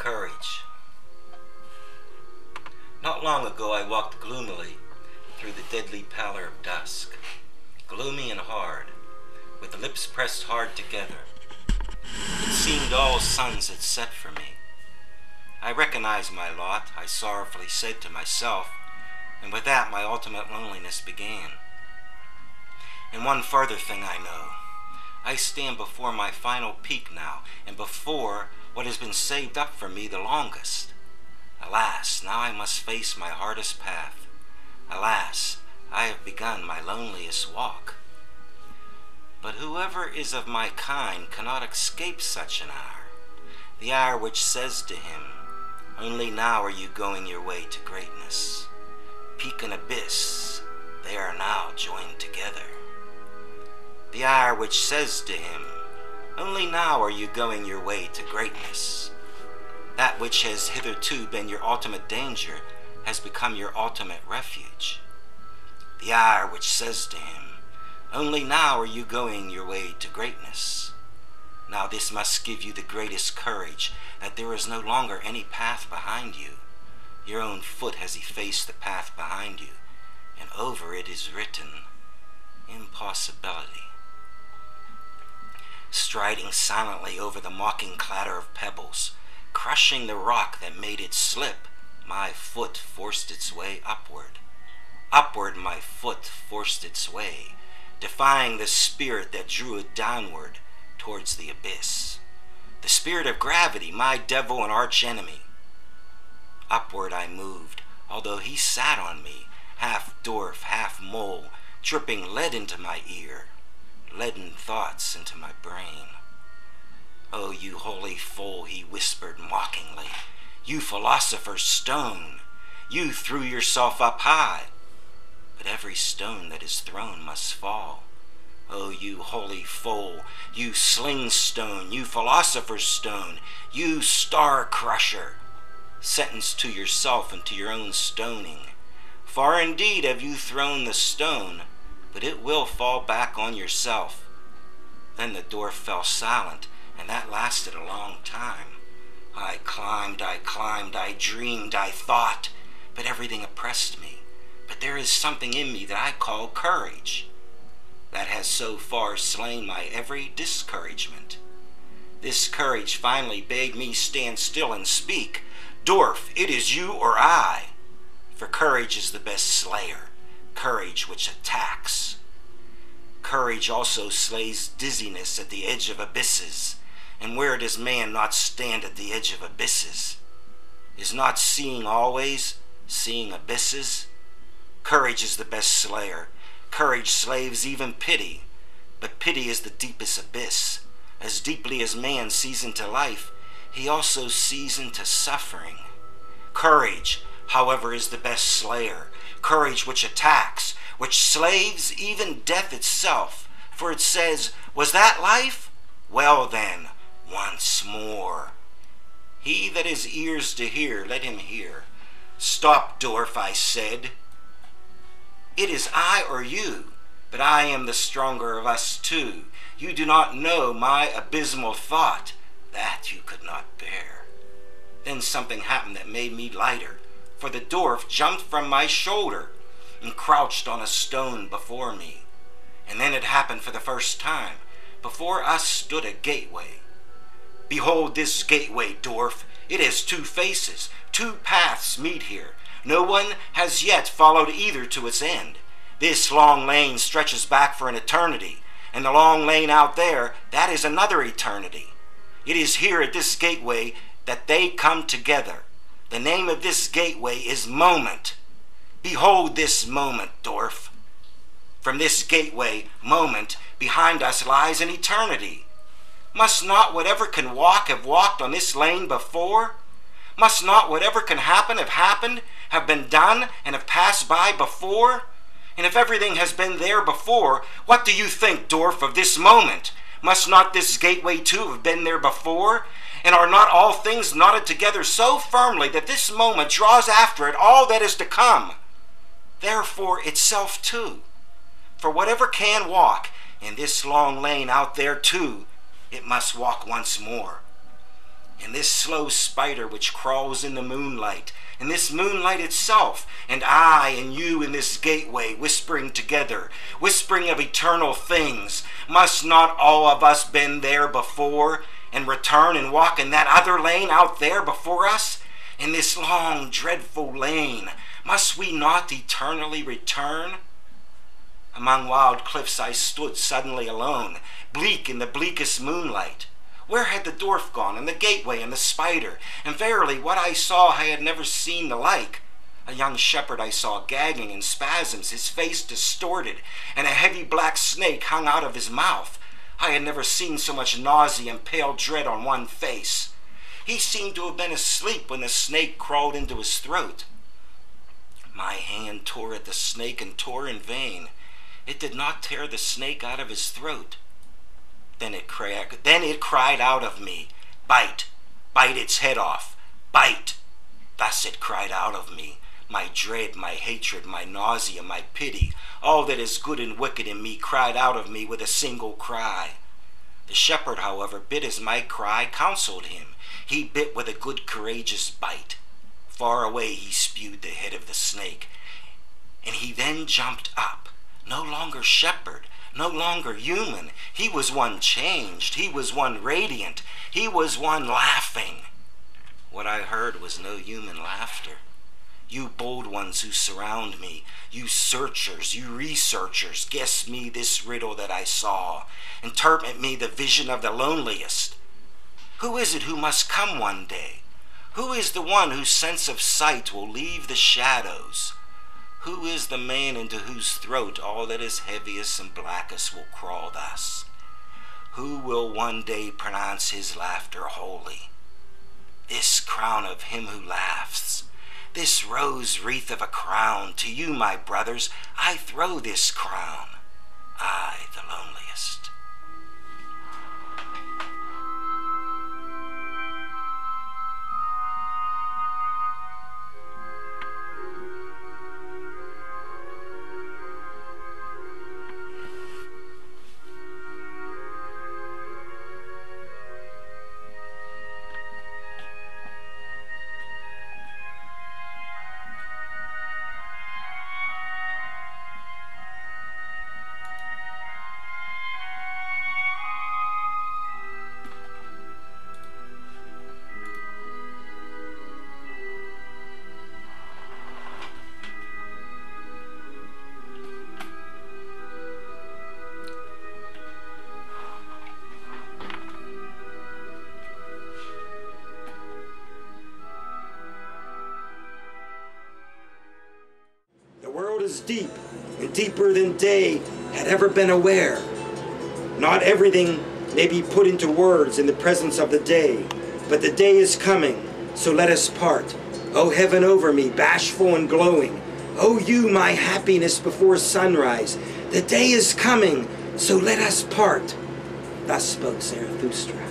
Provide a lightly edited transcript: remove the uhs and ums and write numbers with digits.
Courage. Not long ago I walked gloomily through the deadly pallor of dusk, gloomy and hard, with the lips pressed hard together. It seemed all suns had set for me. I recognized my lot, I sorrowfully said to myself, and with that my ultimate loneliness began. And one further thing I know. I stand before my final peak now, and before what has been saved up for me the longest. Alas, now I must face my hardest path. Alas, I have begun my loneliest walk. But whoever is of my kind cannot escape such an hour, the hour which says to him, only now are you going your way to greatness. Peak and abyss, they are now joined together. The hour which says to him, only now are you going your way to greatness. That which has hitherto been your ultimate danger has become your ultimate refuge. The hour which says to him, only now are you going your way to greatness. Now this must give you the greatest courage, that there is no longer any path behind you. Your own foot has effaced the path behind you, and over it is written, impossibility. Striding silently over the mocking clatter of pebbles, crushing the rock that made it slip, my foot forced its way upward. Upward my foot forced its way, defying the spirit that drew it downward towards the abyss. The spirit of gravity, my devil and archenemy. Upward I moved, although he sat on me, half dwarf, half mole, dripping lead into my ear, leaden thoughts into my brain. Oh, you holy fool, he whispered mockingly, you philosopher's stone, you threw yourself up high, but every stone that is thrown must fall. Oh, you holy fool, you sling stone, you philosopher's stone, you star crusher, sentenced to yourself and to your own stoning. Far indeed have you thrown the stone, but it will fall back on yourself. Then the dwarf fell silent, and that lasted a long time. I climbed, I dreamed, I thought, but everything oppressed me. But there is something in me that I call courage, that has so far slain my every discouragement. This courage finally bade me stand still and speak. Dwarf, it is you or I. For courage is the best slayer, courage which attacks. Courage also slays dizziness at the edge of abysses. And where does man not stand at the edge of abysses? Is not seeing always seeing abysses? Courage is the best slayer. Courage slays even pity. But pity is the deepest abyss. As deeply as man sees into life, he also sees into suffering. Courage, however, is the best slayer. Courage which attacks, which slays even death itself. For it says, was that life? Well then, once more. He that has ears to hear, let him hear. Stop, dwarf, I said. It is I or you, but I am the stronger of us two. You do not know my abysmal thought, that you could not bear. Then something happened that made me lighter, for the dwarf jumped from my shoulder and crouched on a stone before me. And then it happened for the first time. Before us stood a gateway. Behold this gateway, dwarf. It has two faces. Two paths meet here. No one has yet followed either to its end. This long lane stretches back for an eternity, and the long lane out there, that is another eternity. It is here at this gateway that they come together. The name of this gateway is moment. Behold this moment, dwarf. From this gateway, moment, behind us lies an eternity. Must not whatever can walk have walked on this lane before? Must not whatever can happen have happened, have been done, and have passed by before? And if everything has been there before, what do you think, dwarf, of this moment? Must not this gateway too have been there before? And are not all things knotted together so firmly that this moment draws after it all that is to come? Therefore itself too. For whatever can walk in this long lane out there too, it must walk once more. and this slow spider which crawls in the moonlight, and this moonlight itself, and I and you in this gateway whispering together, whispering of eternal things. Must not all of us been there before, and return and walk in that other lane out there before us? In this long, dreadful lane, must we not eternally return? Among wild cliffs I stood suddenly alone, bleak in the bleakest moonlight. Where had the dwarf gone, and the gateway, and the spider? And verily, what I saw I had never seen the like. A young shepherd I saw gagging in spasms, his face distorted, and a heavy black snake hung out of his mouth. I had never seen so much nausea and pale dread on one face. He seemed to have been asleep when the snake crawled into his throat. My hand tore at the snake and tore in vain. It did not tear the snake out of his throat. Then it cried out of me, "Bite, bite its head off, bite." Thus it cried out of me, my dread, my hatred, my nausea, my pity, all that is good and wicked in me cried out of me with a single cry. The shepherd, however, bit as my cry counseled him. He bit with a good courageous bite. Far away he spewed the head of the snake, and he then jumped up, no longer shepherd, no longer human. He was one changed, he was one radiant, he was one laughing. What I heard was no human laughter. You bold ones who surround me, you searchers, you researchers, guess me this riddle that I saw. Interpret me the vision of the loneliest. Who is it who must come one day? Who is the one whose sense of sight will leave the shadows? Who is the man into whose throat all that is heaviest and blackest will crawl thus? Who will one day pronounce his laughter holy? This crown of him who laughs, this rose wreath of a crown, to you, my brothers, I throw this crown, I, the loneliest. Is deep, and deeper than day had ever been aware. Not everything may be put into words in the presence of the day, but the day is coming, so let us part. O heaven over me, bashful and glowing, O you, my happiness before sunrise, the day is coming, so let us part. Thus spoke Zarathustra.